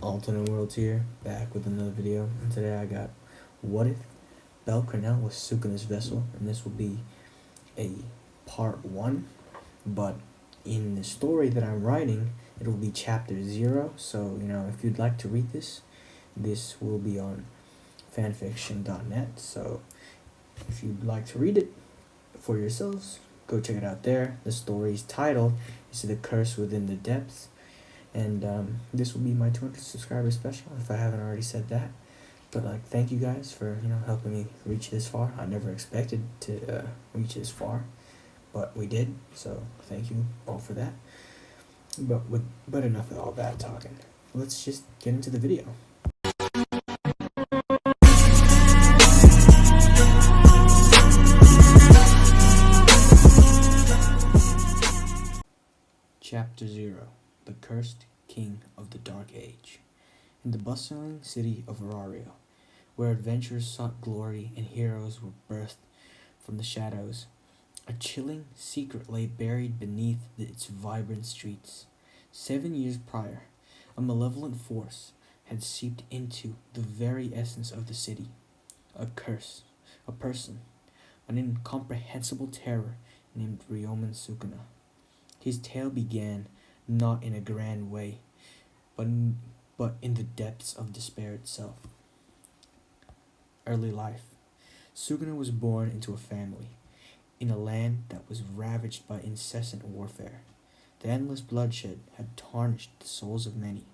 Alternate Worlds here, back with another video, and today I got what if Cranel was Sukuna's vessel, and this will be a part 1, but in the story that I'm writing, it will be chapter 0, so, if you'd like to read this will be on fanfiction.net, so if you'd like to read it for yourselves, go check it out there. The story's title is The Curse Within the Depths, and this will be my 200 subscriber special if I haven't already said that. But thank you guys for helping me reach this far. I never expected to reach this far, but we did. So thank you all for that. But enough of all that talking. Let's just get into the video. Chapter 0: The Cursed King of the Dark Age. In the bustling city of Arario, where adventurers sought glory and heroes were birthed from the shadows, a chilling secret lay buried beneath its vibrant streets. 7 years prior, a malevolent force had seeped into the very essence of the city. A curse, a person, an incomprehensible terror named Ryomen Sukuna. His tale began not in a grand way, but in the depths of despair itself. Early life. Sukuna was born into a family, in a land that was ravaged by incessant warfare. The endless bloodshed had tarnished the souls of many,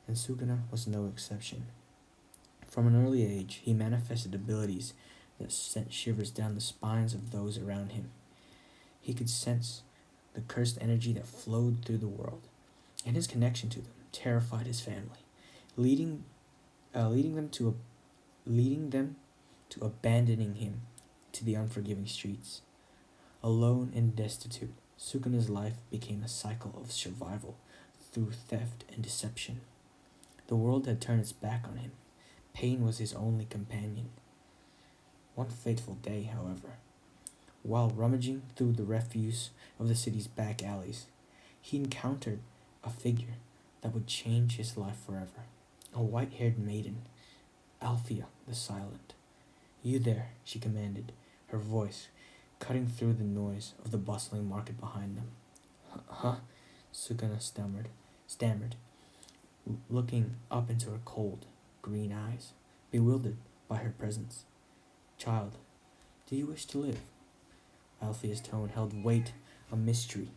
and Sukuna was no exception. From an early age, he manifested abilities that sent shivers down the spines of those around him. He could sense the cursed energy that flowed through the world, and his connection to them terrified his family, leading them to abandoning him to the unforgiving streets. Alone and destitute, Sukuna's life became a cycle of survival through theft and deception. The world had turned its back on him. Pain was his only companion. One fateful day, however, while rummaging through the refuse of the city's back alleys, he encountered a figure that would change his life forever. A white-haired maiden, Althea the Silent. "You there," she commanded, her voice cutting through the noise of the bustling market behind them. Huh? Sukuna stammered, looking up into her cold, green eyes, bewildered by her presence. "Child, do you wish to live?" Althea's tone held a weight of mystery.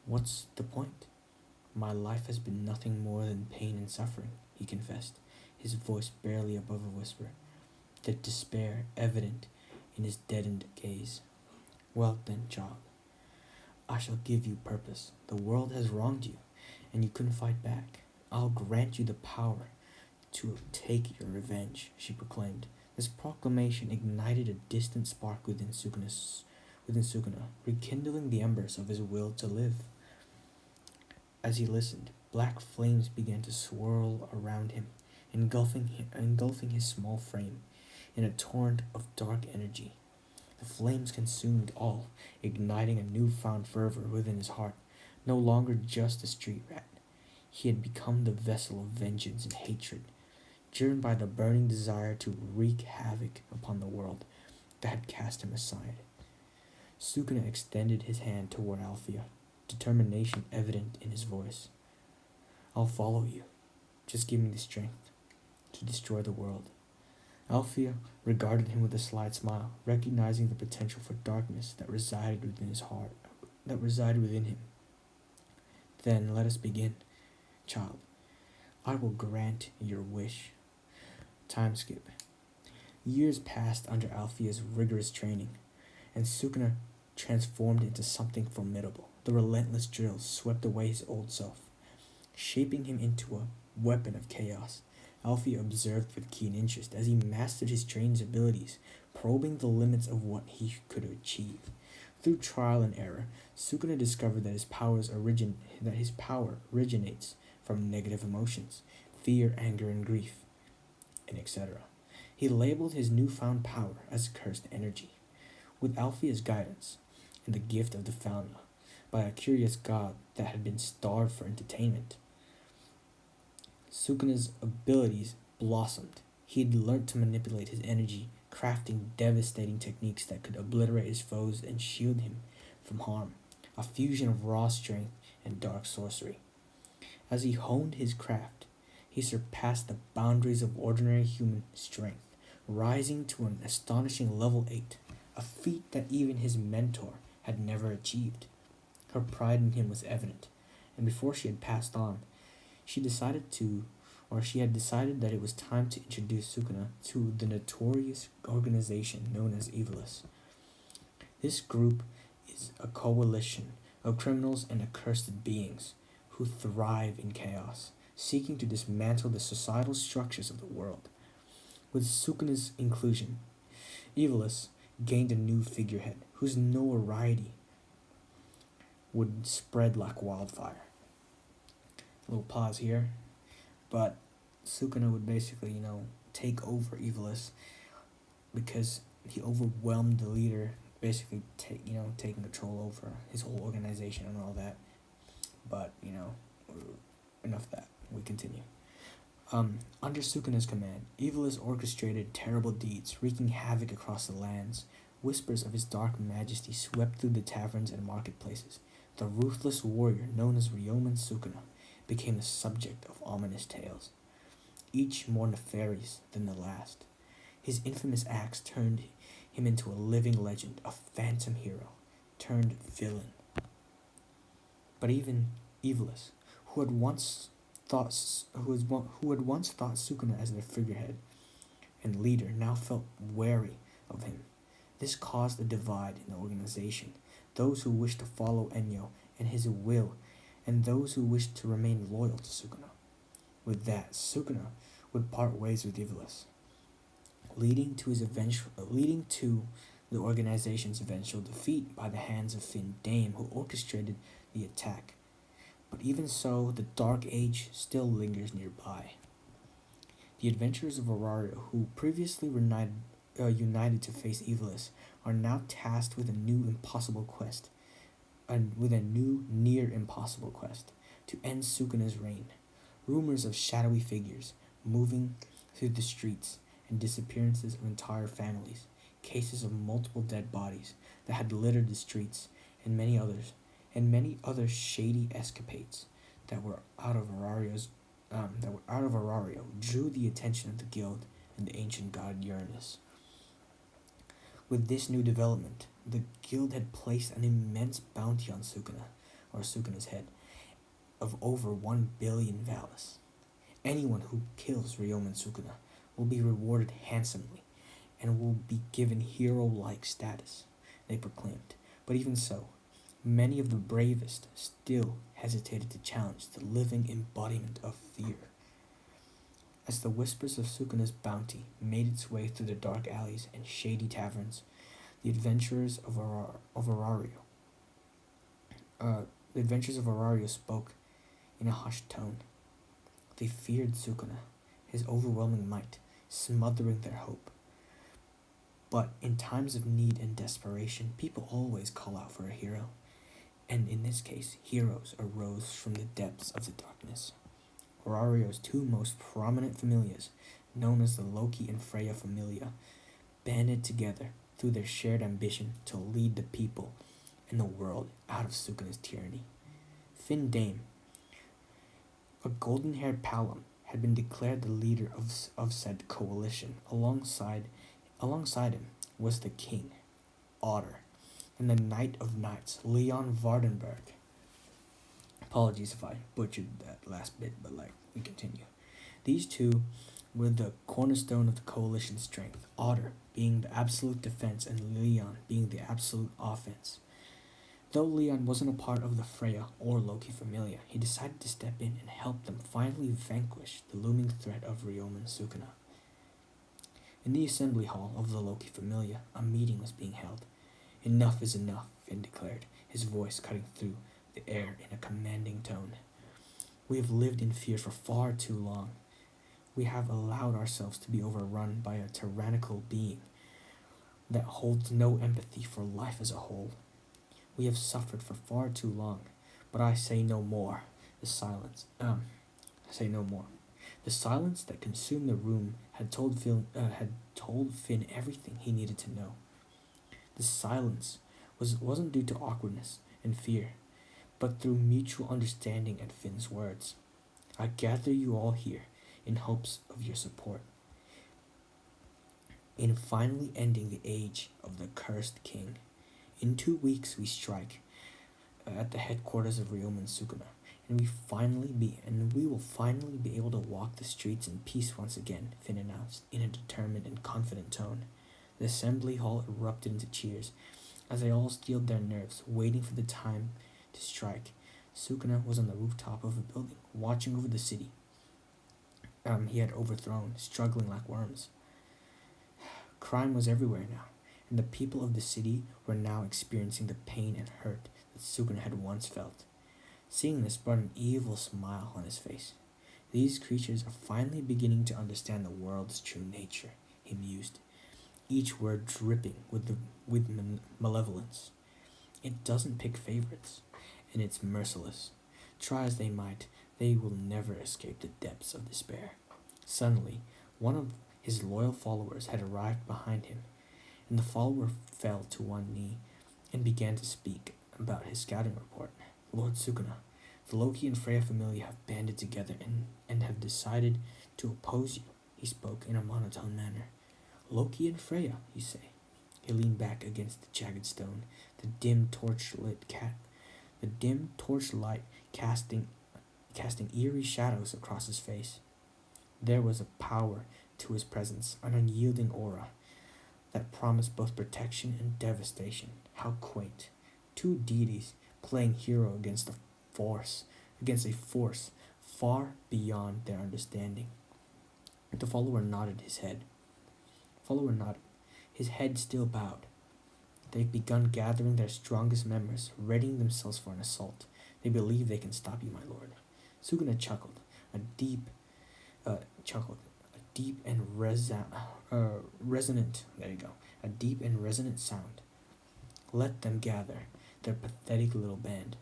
"What's the point? My life has been nothing more than pain and suffering," he confessed, his voice barely above a whisper, the despair evident in his deadened gaze. "Well then, child, I shall give you purpose. The world has wronged you, and you couldn't fight back. I'll grant you the power to take your revenge," she proclaimed. This proclamation ignited a distant spark within Sukuna, rekindling the embers of his will to live. As he listened, black flames began to swirl around him, engulfing his small frame in a torrent of dark energy. The flames consumed all, igniting a newfound fervor within his heart. No longer just a street rat, he had become the vessel of vengeance and hatred, driven by the burning desire to wreak havoc upon the world that had cast him aside. Sukuna extended his hand toward Althea, determination evident in his voice. "I'll follow you. Just give me the strength to destroy the world." Althea regarded him with a slight smile, recognizing the potential for darkness that resided within him. "Then let us begin, child. I will grant your wish." Time skip. Years passed under Althea's rigorous training, and Sukuna transformed into something formidable. The relentless drills swept away his old self, shaping him into a weapon of chaos. Althea observed with keen interest as he mastered his trainer's abilities, probing the limits of what he could achieve. Through trial and error, Sukuna discovered that his power originates from negative emotions, fear, anger, and grief, and etc. He labeled his newfound power as cursed energy. With Althea's guidance and the gift of the fauna, by a curious god that had been starved for entertainment. Sukuna's abilities blossomed. He had learned to manipulate his energy, crafting devastating techniques that could obliterate his foes and shield him from harm, a fusion of raw strength and dark sorcery. As he honed his craft, he surpassed the boundaries of ordinary human strength, rising to an astonishing level 8, a feat that even his mentor had never achieved. Her pride in him was evident, and before she had passed on, she had decided that it was time to introduce Sukuna to the notorious organization known as Evis. This group is a coalition of criminals and accursed beings who thrive in chaos, seeking to dismantle the societal structures of the world. With Sukuna's inclusion, Evilus gained a new figurehead whose notoriety would spread like wildfire. A little pause here, but Sukuna would basically, take over Evilus because he overwhelmed the leader, basically taking control over his whole organization and all that. But, enough of that. We continue. Under Sukuna's command, Evilus orchestrated terrible deeds, wreaking havoc across the lands. Whispers of his dark majesty swept through the taverns and marketplaces. The ruthless warrior known as Ryomen Sukuna became the subject of ominous tales, each more nefarious than the last. His infamous acts turned him into a living legend, a phantom hero turned villain. But even Evilus, who had once thought Sukuna as their figurehead and leader, now felt wary of him. This caused a divide in the organization: those who wished to follow Enyo and his will, and those who wished to remain loyal to Sukuna. With that, Sukuna would part ways with Evilus, leading to the organization's eventual defeat by the hands of Fin Dame, who orchestrated the attack. But even so, the Dark Age still lingers nearby. The adventurers of Aurario, who previously united to face Evilus, are now tasked with a new near impossible quest to end Sukuna's reign. Rumors of shadowy figures moving through the streets and disappearances of entire families, cases of multiple dead bodies that had littered the streets, and many other shady escapades that were out of Aurario drew the attention of the guild and the ancient god Uranus. With this new development, the guild had placed an immense bounty on Sukuna's head, of over 1 billion Valis. Anyone who kills Ryomen Sukuna will be rewarded handsomely and will be given hero-like status, they proclaimed. But even so, many of the bravest still hesitated to challenge the living embodiment of fear. As the whispers of Sukuna's bounty made its way through the dark alleys and shady taverns, the adventurers of Aurario spoke in a hushed tone. They feared Sukuna, his overwhelming might, smothering their hope. But in times of need and desperation, people always call out for a hero. And in this case, heroes arose from the depths of the darkness. Aurario's two most prominent familias, known as the Loki and Freya familia, banded together through their shared ambition to lead the people and the world out of Sukuna's tyranny. Fin Dame, a golden-haired Palom, had been declared the leader of said coalition. Alongside him was the king, Otter, and the Knight of Knights, Leon Vardenberg. Apologies if I butchered that last bit, but we continue. These two were the cornerstone of the coalition's strength, Otter being the absolute defense and Leon being the absolute offense. Though Leon wasn't a part of the Freya or Loki familia, he decided to step in and help them finally vanquish the looming threat of Ryomen Sukuna. In the assembly hall of the Loki familia, a meeting was being held. "Enough is enough," Finn declared, his voice cutting through the air in a commanding tone. "We have lived in fear for far too long. We have allowed ourselves to be overrun by a tyrannical being that holds no empathy for life as a whole. We have suffered for far too long, but I say no more. The silence, say no more. The silence that consumed the room had told Finn everything he needed to know. The silence wasn't due to awkwardness and fear, but through mutual understanding at Finn's words. I gather you all here in hopes of your support, in finally ending the age of the cursed king. In 2 weeks we strike at the headquarters of Ryomen Sukuna, and we will finally be able to walk the streets in peace once again, Finn announced in a determined and confident tone. The assembly hall erupted into cheers as they all steeled their nerves, waiting for the time to strike. Sukuna was on the rooftop of a building, watching over the city he had overthrown, struggling like worms. Crime was everywhere now, and the people of the city were now experiencing the pain and hurt that Sukuna had once felt. Seeing this brought an evil smile on his face. These creatures are finally beginning to understand the world's true nature, he mused, each word dripping with malevolence. It doesn't pick favorites, and it's merciless. Try as they might, they will never escape the depths of despair. Suddenly, one of his loyal followers had arrived behind him, and the follower fell to one knee and began to speak about his scouting report. Lord Sukuna, the Loki and Freya familia have banded together and have decided to oppose you, he spoke in a monotone manner. Loki and Freya, you say? He leaned back against the jagged stone, the dim torchlight casting eerie shadows across his face. There was a power to his presence, an unyielding aura that promised both protection and devastation. How quaint. Two deities playing hero against a force far beyond their understanding. The follower nodded, his head still bowed. They've begun gathering their strongest members, readying themselves for an assault. They believe they can stop you, my lord. Sukuna chuckled, a deep and resonant. There you go, a deep and resonant sound. Let them gather, their pathetic little band.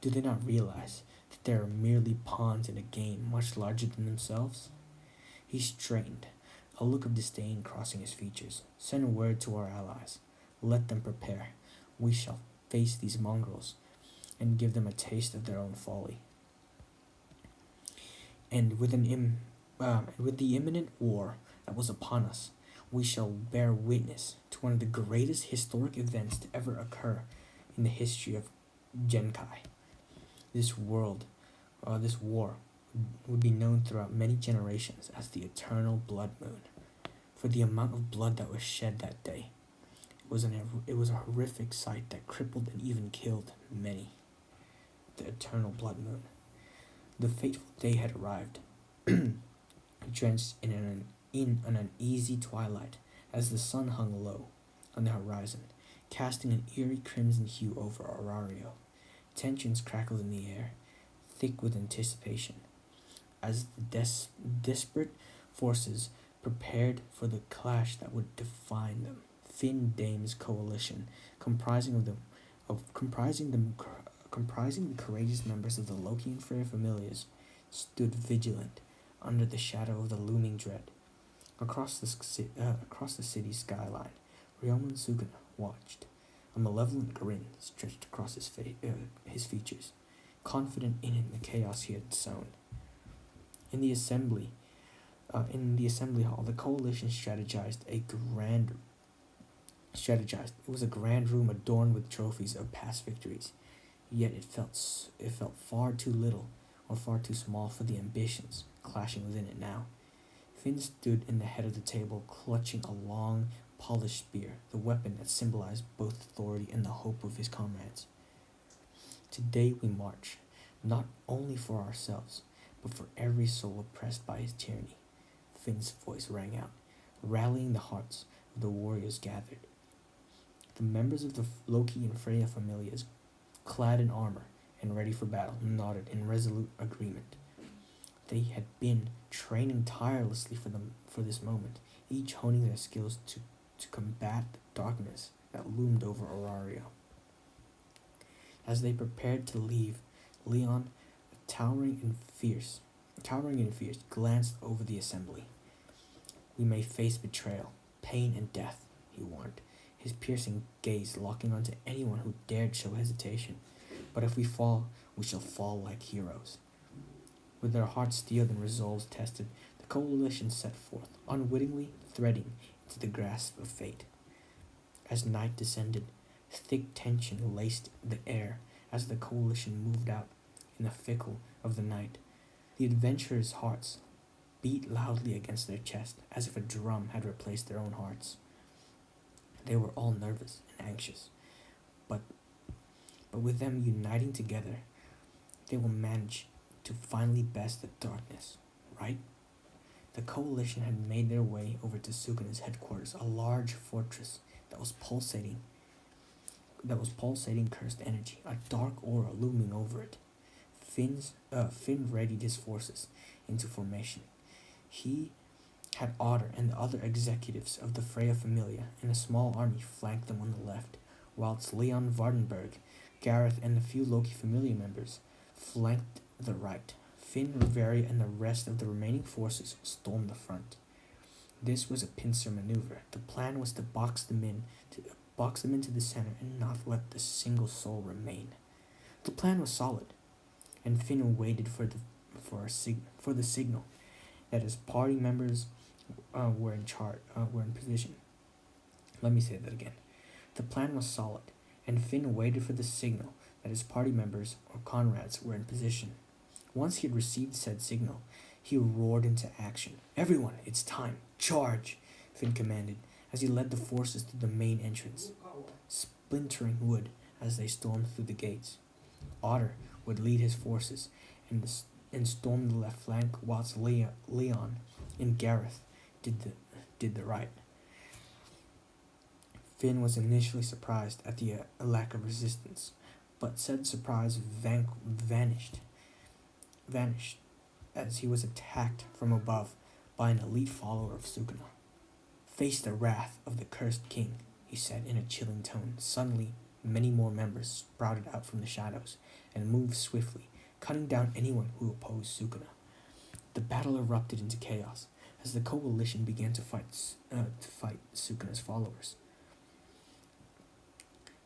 Do they not realize that they are merely pawns in a game much larger than themselves? He straightened, a look of disdain crossing his features. Send a word to our allies. Let them prepare. We shall face these mongrels and give them a taste of their own folly. And with the imminent war that was upon us, we shall bear witness to one of the greatest historic events to ever occur in the history of Genkai. This war would be known throughout many generations as the Eternal Blood Moon, for the amount of blood that was shed that day. It was a horrific sight that crippled and even killed many. The Eternal Blood Moon. The fateful day had arrived, drenched in an uneasy twilight, as the sun hung low on the horizon, casting an eerie crimson hue over Arario. Tensions crackled in the air, thick with anticipation, as the desperate forces prepared for the clash that would define them. Finn Dame's coalition, comprising the courageous members of the Loki and Freya familias, stood vigilant under the shadow of the looming dread. Across the city's skyline, Ryomen Sukuna watched. A malevolent grin stretched across his features, confident in the chaos he had sown. In the assembly hall, the coalition strategized. It was a grand room adorned with trophies of past victories. Yet it felt far too little or far too small for the ambitions clashing within it now. Finn stood in the head of the table, clutching a long, polished spear, the weapon that symbolized both authority and the hope of his comrades. Today we march, not only for ourselves, but for every soul oppressed by his tyranny. Finn's voice rang out, rallying the hearts of the warriors gathered. The members of the Loki and Freya familias, clad in armor and ready for battle, nodded in resolute agreement. They had been training tirelessly for this moment, each honing their skills to combat the darkness that loomed over Arario. As they prepared to leave, Leon, towering and fierce, glanced over the assembly. "We may face betrayal, pain, and death," he warned, his piercing gaze locking onto anyone who dared show hesitation. "But if we fall, we shall fall like heroes." With their hearts steeled and resolves tested, the coalition set forth, unwittingly threading into the grasp of fate. As night descended, thick tension laced the air as the coalition moved out in the fickle of the night. The adventurers' hearts beat loudly against their chest, as if a drum had replaced their own hearts. They were all nervous and anxious, but with them uniting together, they will manage to finally best the darkness, right? The coalition had made their way over to Sukuna's headquarters, a large fortress that was pulsating cursed energy, a dark aura looming over it. Finn readied his forces into formation. He had Otter and the other executives of the Freya Familia and a small army flank them on the left, whilst Leon Vardenberg, Gareth, and a few Loki Familia members flanked the right. Finn, Riveria, and the rest of the remaining forces stormed the front. This was a pincer maneuver. The plan was to box them into the center and not let a single soul remain. The plan was solid, and Finn waited for the signal that his party members were in position. Let me say that again. The plan was solid, and Finn waited for the signal that his party members or comrades were in position. Once he had received said signal, he roared into action. "Everyone, it's time! Charge!" Finn commanded, as he led the forces to the main entrance, splintering wood as they stormed through the gates. Otter would lead his forces and storm the left flank, whilst Leon and Gareth did the right. Finn was initially surprised at the lack of resistance, but said surprise vanished as he was attacked from above by an elite follower of Sukuna. "Face the wrath of the cursed king," he said in a chilling tone. Suddenly, many more members sprouted out from the shadows and moved swiftly, cutting down anyone who opposed Sukuna. The battle erupted into chaos as the coalition began to fight Sukuna's followers.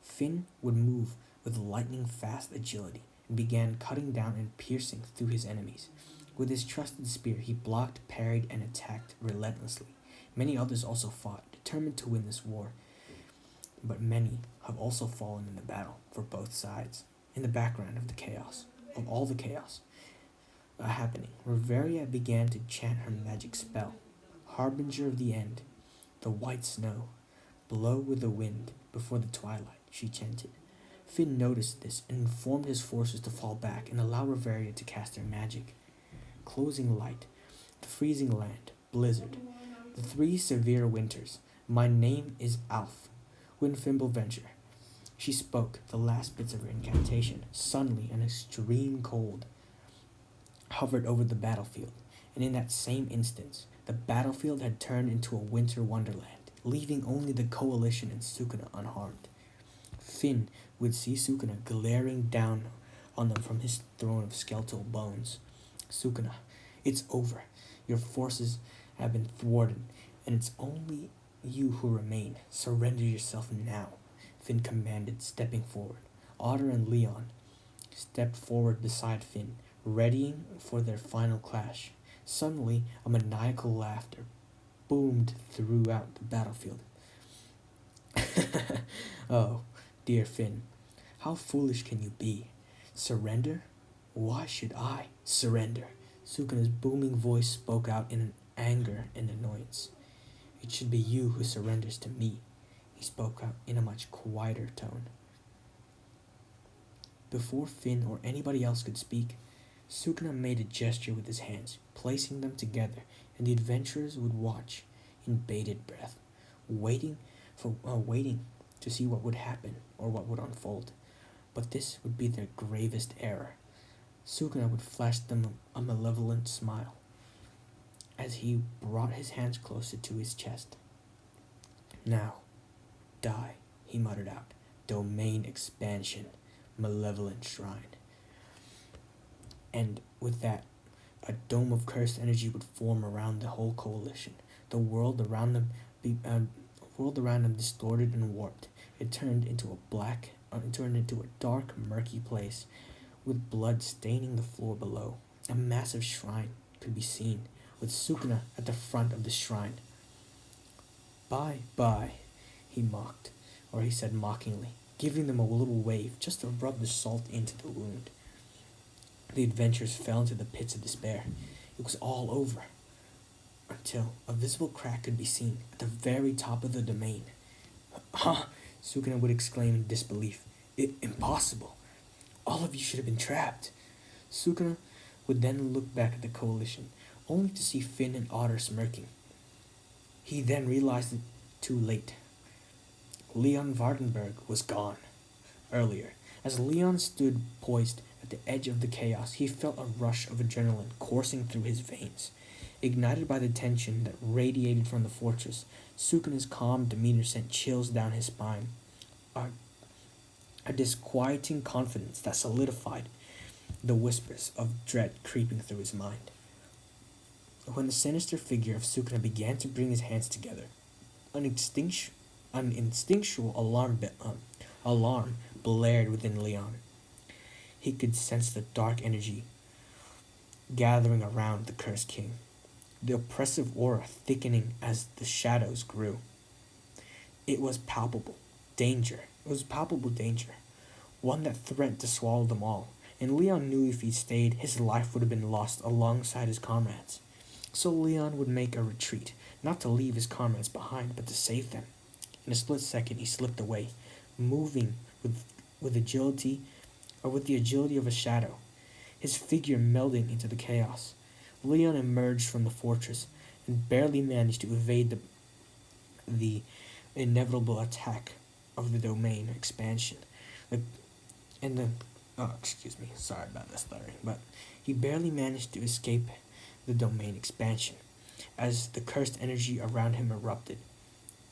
Finn would move with lightning-fast agility and began cutting down and piercing through his enemies. With his trusted spear, he blocked, parried, and attacked relentlessly. Many others also fought, determined to win this war, but many have also fallen in the battle for both sides. In the background of all the chaos happening, Riveria began to chant her magic spell. "Harbinger of the end, the white snow, blow with the wind before the twilight," she chanted. Finn noticed this and informed his forces to fall back and allow Riveria to cast their magic. Closing light, the freezing land, blizzard, the 3 severe winters. "My name is Alf, Winfimbleventure." She spoke the last bits of her incantation. Suddenly, an extreme cold hovered over the battlefield, and in that same instant, the battlefield had turned into a winter wonderland, leaving only the coalition and Sukuna unharmed. Finn would see Sukuna glaring down on them from his throne of skeletal bones. "Sukuna, it's over. Your forces have been thwarted, and it's only you who remain. Surrender yourself now," Finn commanded, stepping forward. Otter and Leon stepped forward beside Finn, readying for their final clash. Suddenly, a maniacal laughter boomed throughout the battlefield. "Oh, dear Finn, how foolish can you be? Surrender? Why should I surrender?" Sukuna's booming voice spoke out in anger and annoyance. "It should be you who surrenders to me," he spoke out in a much quieter tone. Before Finn or anybody else could speak, Sukuna made a gesture with his hands, placing them together, and the adventurers would watch in bated breath, waiting to see what would happen or what would unfold. But this would be their gravest error. Sukuna would flash them a malevolent smile as he brought his hands closer to his chest. "Now, die," he muttered out. "Domain expansion. malevolent shrine. And with that, a dome of cursed energy would form around the whole coalition. The world around them, distorted and warped. It turned into a dark, murky place, with blood staining the floor below. A massive shrine could be seen, with Sukuna at the front of the shrine. "Bye, bye," he said mockingly, giving them a little wave just to rub the salt into the wound. The adventurers fell into the pits of despair. It was all over, until a visible crack could be seen at the very top of the domain. "Huh!" Sukuna would exclaim in disbelief. Impossible! All of you should have been trapped." Sukuna would then look back at the coalition, only to see Finn and Otter smirking. He then realized it too late. Leon Vardenberg was gone. Earlier, as Leon stood poised at the edge of the chaos, he felt a rush of adrenaline coursing through his veins. Ignited by the tension that radiated from the fortress, Sukuna's calm demeanor sent chills down his spine. A disquieting confidence that solidified the whispers of dread creeping through his mind. When the sinister figure of Sukuna began to bring his hands together, an instinctual alarm blared within Leon. He could sense the dark energy gathering around the cursed king, the oppressive aura thickening as the shadows grew. It was palpable danger, one that threatened to swallow them all, and Leon knew if he stayed, his life would have been lost alongside his comrades. So Leon would make a retreat, not to leave his comrades behind, but to save them. In a split second, he slipped away, moving with the agility of a shadow, his figure melding into the chaos. Leon emerged from the fortress and barely managed to evade the inevitable attack of the domain expansion. Sorry about this stuttering, but he barely managed to escape the domain expansion as the cursed energy around him erupted.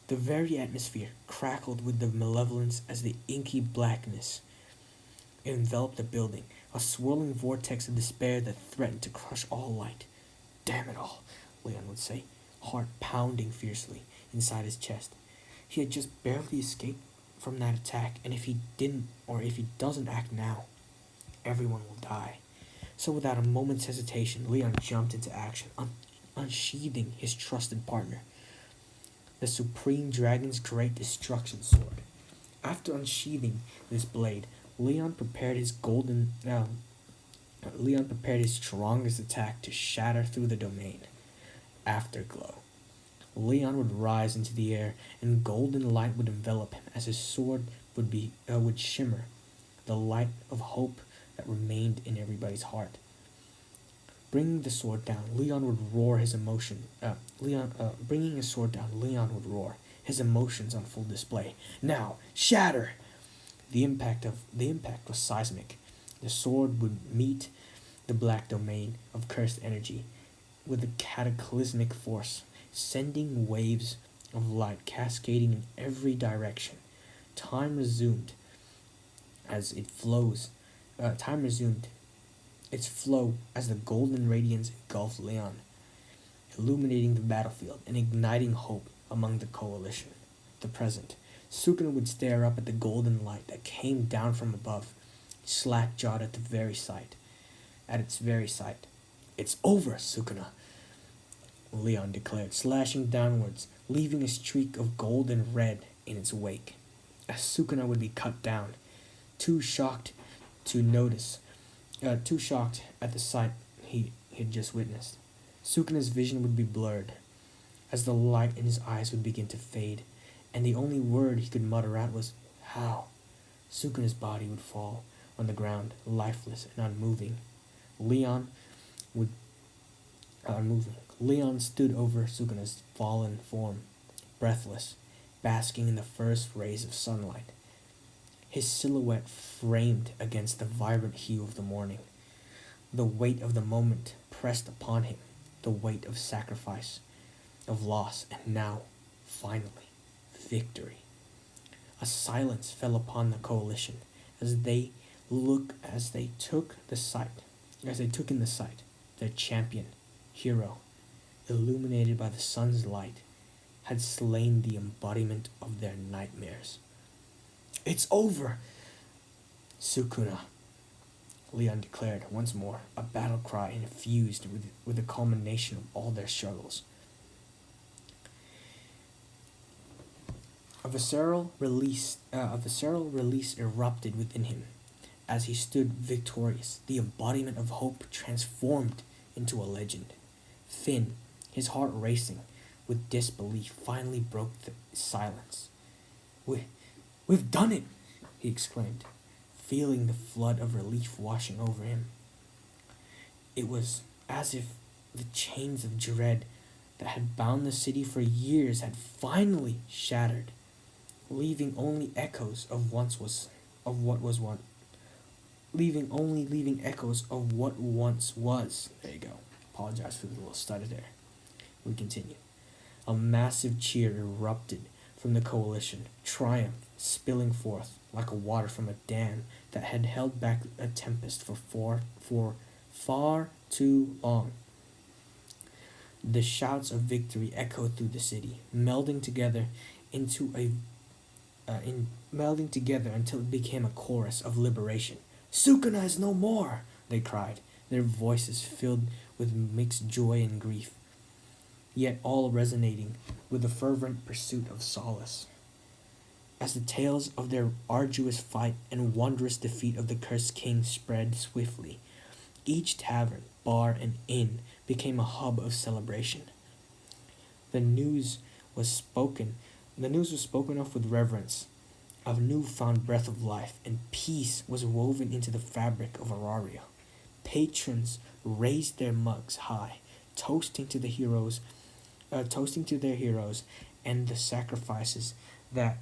The very atmosphere crackled with the malevolence as the inky blackness enveloped the building, a swirling vortex of despair that threatened to crush all light. "Damn it all," Leon would say, heart pounding fiercely inside his chest. He had just barely escaped from that attack, and if he doesn't act now, everyone will die. So without a moment's hesitation, Leon jumped into action, unsheathing his trusted partner, the Supreme Dragon's Great Destruction Sword. After unsheathing this blade, Leon prepared his strongest attack to shatter through the domain. Afterglow. Leon would rise into the air, and golden light would envelop him as his sword would shimmer, the light of hope that remained in everybody's heart. Bringing the sword down, Leon would roar his emotion. Bringing his sword down, Leon would roar, his emotions on full display. "Now, shatter!" The impact was seismic. The sword would meet the black domain of cursed energy with a cataclysmic force, sending waves of light cascading in every direction. Time resumed its flow as the golden radiance engulfed Leon, illuminating the battlefield and igniting hope among the coalition. The present. Sukuna would stare up at the golden light that came down from above, slack-jawed at its very sight. "It's over, Sukuna," Leon declared, slashing downwards, leaving a streak of gold and red in its wake. As Sukuna would be cut down, too shocked at the sight he had just witnessed. Sukuna's vision would be blurred, as the light in his eyes would begin to fade, and the only word he could mutter out was, "How?" Sukuna's body would fall on the ground, lifeless and unmoving. Leon stood over Sukuna's fallen form, breathless, basking in the first rays of sunlight, his silhouette framed against the vibrant hue of the morning. The weight of the moment pressed upon him, the weight of sacrifice, of loss, and now, finally, victory. A silence fell upon the coalition as they Look as they took in the sight, their champion, hero, illuminated by the sun's light, had slain the embodiment of their nightmares. It's over! Sukuna, Leon declared once more, a battle cry infused with the culmination of all their struggles. A visceral release erupted within him as he stood victorious, the embodiment of hope transformed into a legend. Finn, his heart racing with disbelief, finally broke the silence. We've done it, he exclaimed, feeling the flood of relief washing over him. It was as if the chains of dread that had bound the city for years had finally shattered, leaving only echoes of what once was. There you go. Apologize for the little stutter there. We continue. A massive cheer erupted from the coalition, triumph spilling forth like water from a dam that had held back a tempest for far too long. The shouts of victory echoed through the city, melding together until it became a chorus of liberation. Sukuna is no more, they cried, their voices filled with mixed joy and grief, yet all resonating with the fervent pursuit of solace. As the tales of their arduous fight and wondrous defeat of the cursed king spread swiftly, each tavern, bar, and inn became a hub of celebration. The news was spoken of with reverence. A newfound breath of life and peace was woven into the fabric of Arario. Patrons raised their mugs high, toasting to their heroes and the sacrifices that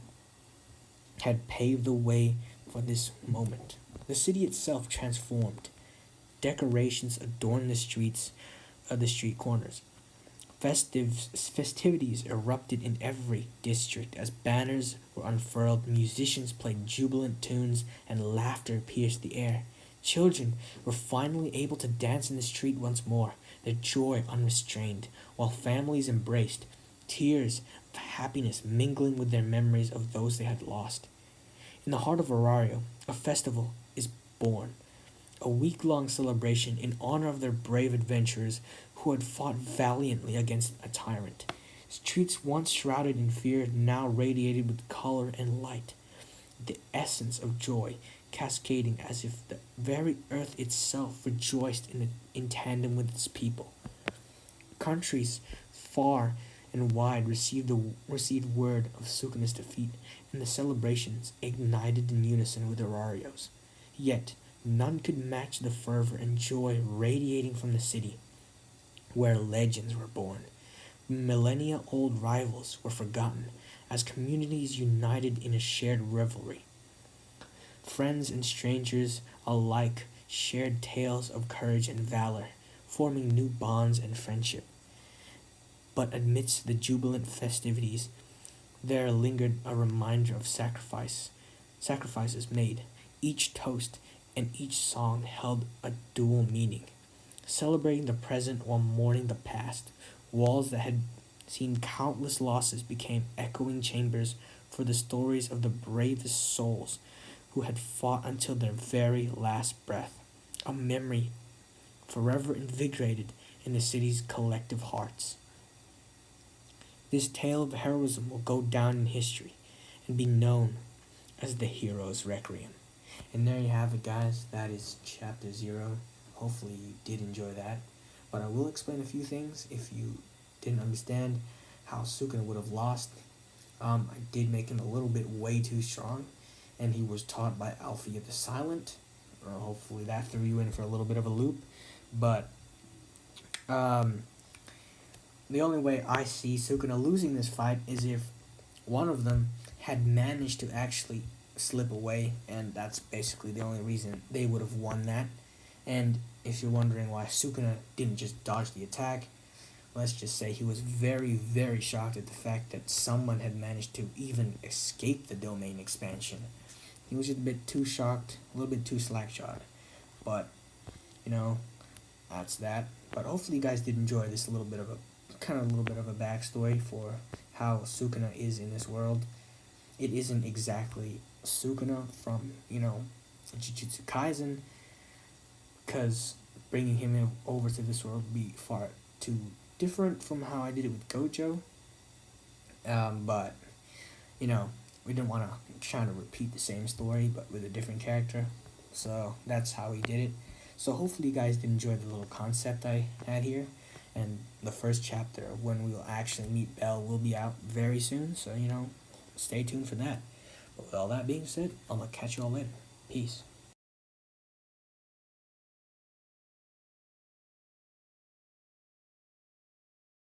had paved the way for this moment. The city itself transformed. Decorations adorned the street corners. Festivities erupted in every district as banners were unfurled, musicians played jubilant tunes, and laughter pierced the air. Children were finally able to dance in the street once more, their joy unrestrained, while families embraced, tears of happiness mingling with their memories of those they had lost. In the heart of Arario, a festival is born, a week-long celebration in honor of their brave adventurers who had fought valiantly against a tyrant. Streets once shrouded in fear now radiated with color and light, the essence of joy cascading as if the very earth itself rejoiced in tandem with its people. Countries far and wide received word of Sukuna's defeat, and the celebrations ignited in unison with Arario's. Yet none could match the fervor and joy radiating from the city, where legends were born. Millennia-old rivals were forgotten as communities united in a shared revelry. Friends and strangers alike shared tales of courage and valor, forming new bonds and friendship. But amidst the jubilant festivities, there lingered a reminder of sacrifices made. Each toast and each song held a dual meaning, celebrating the present while mourning the past. Walls that had seen countless losses became echoing chambers for the stories of the bravest souls who had fought until their very last breath, a memory forever invigorated in the city's collective hearts. This tale of heroism will go down in history and be known as the Hero's Requiem. And there you have it, guys. That is Chapter 0. Hopefully you did enjoy that. But I will explain a few things if you didn't understand how Sukuna would have lost. I did make him a little bit way too strong, and he was taught by Alfia the Silent. Hopefully that threw you in for a little bit of a loop. But the only way I see Sukuna losing this fight is if one of them had managed to actually slip away, and that's basically the only reason they would have won that. And if you're wondering why Sukuna didn't just dodge the attack, let's just say he was very, very shocked at the fact that someone had managed to even escape the domain expansion. He was just a bit too shocked, a little bit too slack-jawed. But, you know, that's that. But hopefully you guys did enjoy this little bit of a backstory for how Sukuna is in this world. It isn't exactly Sukuna from, Jujutsu Kaisen, because bringing him over to this world would be far too different from how I did it with Gojo. But, we didn't want to try to repeat the same story, but with a different character. So that's how we did it. So hopefully you guys did enjoy the little concept I had here. And the first chapter of when we will actually meet Bell will be out very soon. So, stay tuned for that. But with all that being said, I'm going to catch you all later. Peace.